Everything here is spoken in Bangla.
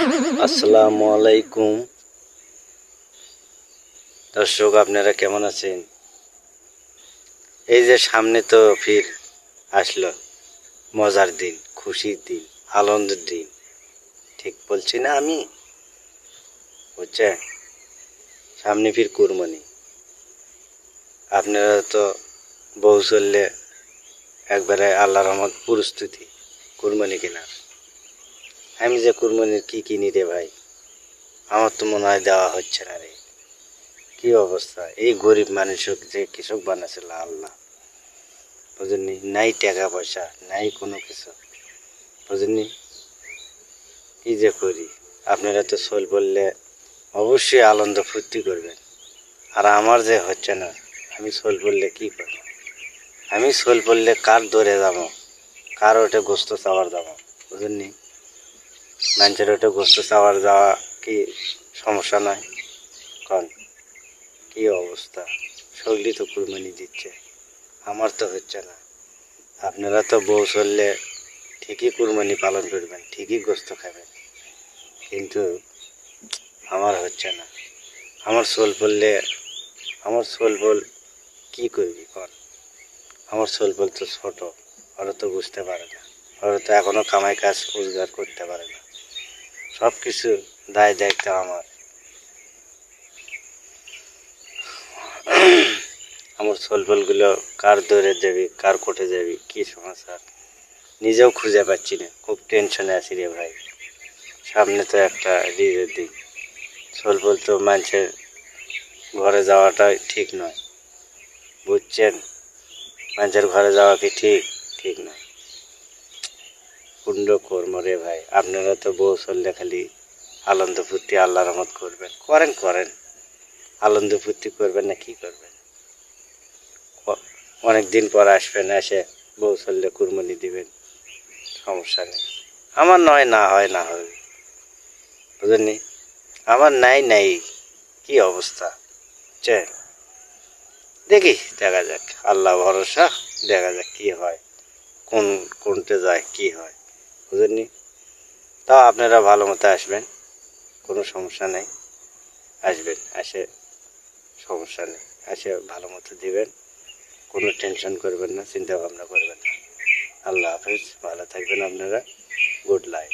আসসালামু আলাইকুম দর্শক, আপনারা কেমন আছেন? এই যে সামনে তো ফির আসলো মজার দিন, খুশির দিন, আনন্দের দিন। ঠিক বলছি না আমি? বুঝছেন, সামনে ফির কুরবানি। আপনারা তো বউ চললে একবারে আল্লাহর রহমত প্রস্তুতি কুরবানি কেনার। আমি যে কুরবানির কি কিনি রে ভাই, আমার তো মনে হয় দেওয়া হচ্ছে না রে। কি অবস্থা, এই গরিব মানুষকে যে কৃষক বানাচ্ছিল আল্লাহ, বুঝেননি? নাই টাকা পয়সা, নাই কোনো কিছু, বুঝেননি? কি যে করি। আপনারা তো সোল বললে অবশ্যই আনন্দ ফুর্তি করবেন, আর আমার যে হচ্ছে না। আমি সোল বললে কি করব? আমি সোল বললে কার দৌড়ে যাবো, কার ওটা গোস্ত চাওয়ার যাবো, বুঝেননি? মানুষের ওটা গোস্ত চাওয়ার যাওয়া কি সমস্যা নয়? কন কি অবস্থা, সগলি তো কুরবানি দিচ্ছে, আমার তো হচ্ছে না। আপনারা তো বউ চললে ঠিকই কুরবানি পালন করবেন, ঠিকই গোস্ত খাবেন, কিন্তু আমার হচ্ছে না। আমার সোল বললে, আমার সোল বল কী করবি কর? আমার সোল বল তো ছোট, ওরা তো বুঝতে পারে না, ওরা তো এখনও কামাই কাজ রোজগার করতে পারে না। সব কিছু দায় দায়িত্ব আমার। আমার সোল বলগুলো কার দৌড়ে যাবি, কার কোর্টে যাবি, কী সমস্যা নিজেও খুঁজে পাচ্ছি না। খুব টেনশনে আছি রে ভাই। সামনে তো একটা রিজের দিন। সোল বল তো মানুষের ঘরে যাওয়াটাই ঠিক নয়, বুঝছেন? মানুষের ঘরে যাওয়া কি ঠিক? ঠিক নয়। কুণ্ড কর্ম রে ভাই। আপনারা তো বউ চললে খালি আনন্দ ফুর্তি আল্লাহর রহমত করবেন, করেন করেন, আনন্দ ফুর্তি করবেন না কি করবেন? অনেক দিন পর আসবেন, এসে বউ চললে কুরবানি দিবেন, সমস্যা নেই। আমার নয়, না হয় না হবে, বুঝলেননি? আমার নাই নাই, কি অবস্থা বুঝছেন? দেখি, দেখা যাক, আল্লাহ ভরসা, দেখা যাক কি হয়, কোনটে যায় কি হয়, বুঝলেননি? তাও আপনারা ভালো মতো আসবেন, কোনো সমস্যা নেই। আসবেন, আসে সমস্যা নেই, আসে ভালো মতো দিবেন, কোনো টেনশন করবেন না, চিন্তা ভাবনা করবেন না। আল্লাহ হাফেজ, ভালো থাকবেন আপনারা। Good life.